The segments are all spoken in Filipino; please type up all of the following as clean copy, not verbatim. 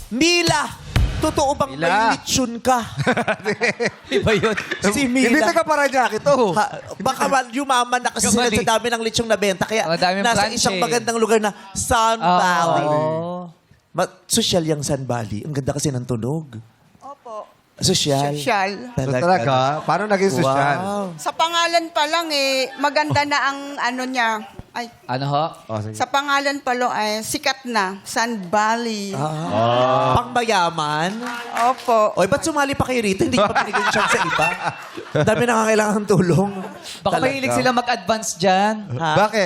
Mila! Totoo bang may Mila. lechon ka? Iba yun. Si Hindi Mila. taga Parañaque to. Baka yumaman na kasi sila Kamali. sa dami ng lechong nabenta. Kaya Ang daming nasa planche. isang magandang lugar na Sun Valley. Oo. Social yung Sun Valley. Ang ganda kasi ng tunog. Opo. Social. Social. So, talaga? Paano naging sosyal? Wow. Sa pangalan pa lang maganda na ang ano niya. Ay, Ano ho? Oh, sige. sa pangalan pa lang sikat na. Sun Valley. Pangmayaman. Opo. Oy, ba't sumali pa kayo rito? Hindi pa binigyan chance sa iba. Ang dami nangangailangan ng tulong. Baka Talaga. mahilig sila mag-advance dyan. Ha? Bakit?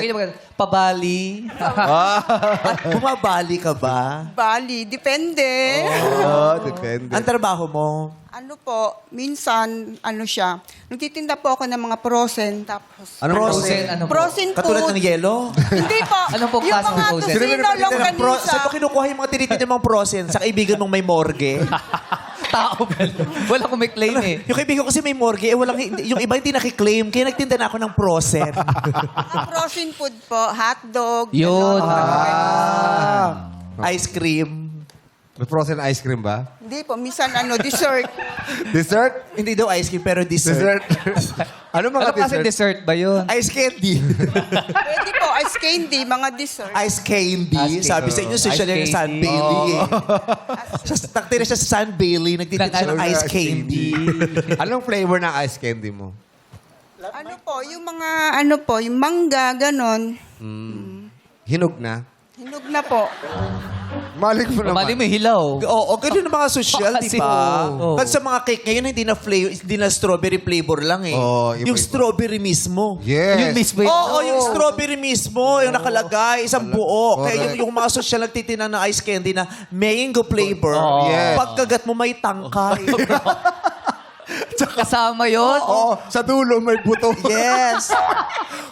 Pabali. At bumabali ka ba? Bali. Depende. Oh, depende. Ang trabaho mo? Ano po, minsan, ano siya, nagtitinda po ako ng mga frozen, tapos... Ano Frozen? Ano po? Frozen food. Katulad ng yelo? Hindi po. Anong po Yung klaseng mga frozen? tusino, longganisa. Saan mo kinukuha yung mga tinitinda mong frozen? Sa kaibigan mong may morgue? Tao ba? Wala kong may claim eh. Yung kaibigan ko kasi may morgue, yung iba hindi nakiklaim, kaya nagtinda na ako ng frozen. Ang frozen food po, hotdog. Yun. Ice cream. May frozen ice cream ba? Hindi po, minsan dessert. Dessert? Hindi daw ice cream, pero dessert. Dessert? Ano mga Ano kasi dessert? dessert ba yun? Ice candy. Pwede po, ice candy, mga dessert. Ice candy. Ice Sabi sa inyo, social Ice yung Sun candy. Bailey. Nagtira siya sa Sun Bailey, nagtitinda siya ng ice candy. Anong flavor ng ice candy mo? Ano po, yung mga, yung mangga, ganon. Hinog na? Hinog na po. Malik mo naman. Mali mo hilaw. Oo, ganun ang mga social, di Kasi, ba? oo. Kasi sa mga cake ngayon, hindi na strawberry flavor lang eh. Oo, yung iba-iba. strawberry mismo. Yes. Yung mismo yun. Oo, yung strawberry mismo, yung nakalagay, isang buo. Kaya yung mga social nagtitinang ng ice candy na mango flavor, Oo. Yes. pagkagat mo may tangkay. Kasama yun. Oo, sa dulo may buto. Yes.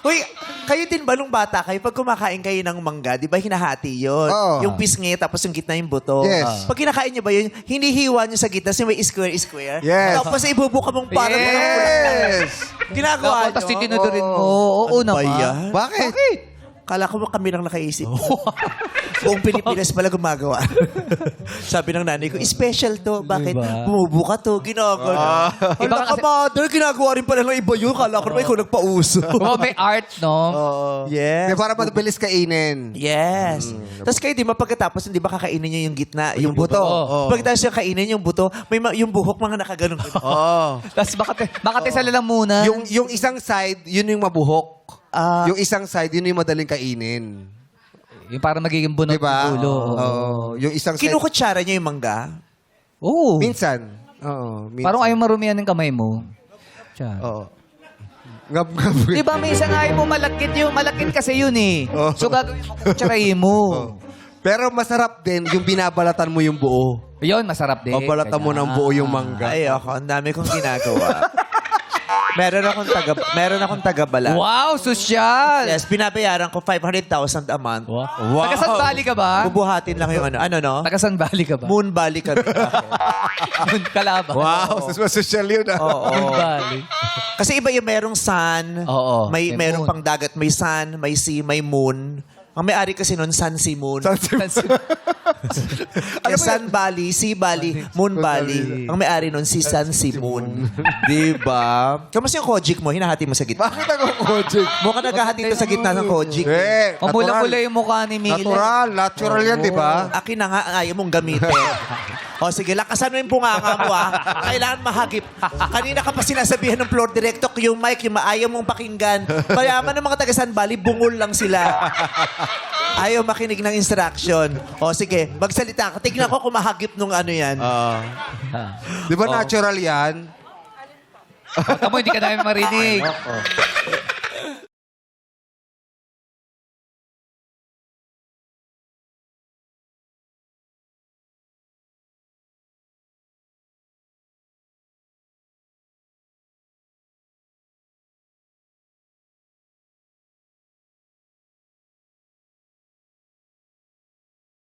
Uy, kayo din ba nung bata kayo, pag kumakain kayo ng mangga, di ba hinahati yun? Oo. Yung pisngi, tapos yung gitna yung buto. Yes. Pag kinakain niyo ba yun, hinihiwa niyo sa gitna, kasi may square-square. Yes. Tapos ibubuka mong parang Yes. ginagawa Tapos niyo. titinudurin mo. Oo Ano ba naman. yan? Bakit? Kala ko kami lang nakaisip. Buong Pilipinas pala gumagawa. Sabi ng nanay ko, special to. Bakit? Diba? Bumubuka to. Ginagawa. Iba Iba kasi- mother, ginagawa rin pala ng iba yun. Kala ko naman ikaw nagpauso. Oh, may art, no? Yes. Di para mabilis kainin. Yes. Tapos kayo, di ba, pagkatapos, di ba, kakainin niyo yung gitna, yung buto. Oo. Pagkatapos yung kainin yung buto, yung buhok mga nakaganon. Oo. Tapos makatisa lang muna. Yung isang side, yun yung mabuhok. Ah. Yung isang side, yun yung madaling kainin. Yung parang magiging bunot Diba? yung ulo. Oo. Yung isang side. Kinukutsara niyo yung mangga. Oo. Minsan. Oo. Minsan. Parang ayaw marumihan ng kamay mo. Tiyan. Oo. Ngab-ngab. Di ba minsan ayaw mo malakit kasi yun eh. Oo. So gagawin mo, kutsarahin mo. Pero masarap din yung binabalatan mo yung buo. Yun, masarap din. O balatan mo ng buo yung mangga. Ay, ako, ang dami kong ginagawa. Meron akong taga-bala. Wow, sosyal! Yes, binabayaran ko 500,000 a month. Wow. Taga-San Valley ka ba? Bubuhatin lang yung no? Taga-San Valley ka ba? Moon Valley kami. Moon Calaba. Wow, social yun ah. Oo. Moon Valley. Kasi iba yung merong sun, Oo, may may merong moon. pang dagat, may sun, may sea, may moon. Ang may-ari kasi nun, Sun Sea Moon. Kaya Sun Valley, Sea Valley, Moon Valley. Ang may-ari nun, si Sun Sea Moon. Diba? Kamusta yung Kojik mo? Hinahati mo sa gitna. Bakit ako kojik? Mukha naghahati to sa gitna ng Kojik. Eh, Mamula-mula yung mukha ni Mila. Natural yan, di ba? Akin na nga, ayaw mong gamitin. O sige, lakasan mo yung bunganga mo Kailangan mahagip. Kanina ka pa sinasabihan ng floor director, yung mic, yung ayaw mong pakinggan. Mayaman ng mga taga Sun Valley, bungol lang sila. Ayaw makinig ng instruction. O sige, magsalita ka. Tignan ko kung mahagip nung ano yan. Di ba natural yan? Kamu, hindi ka namin marinig.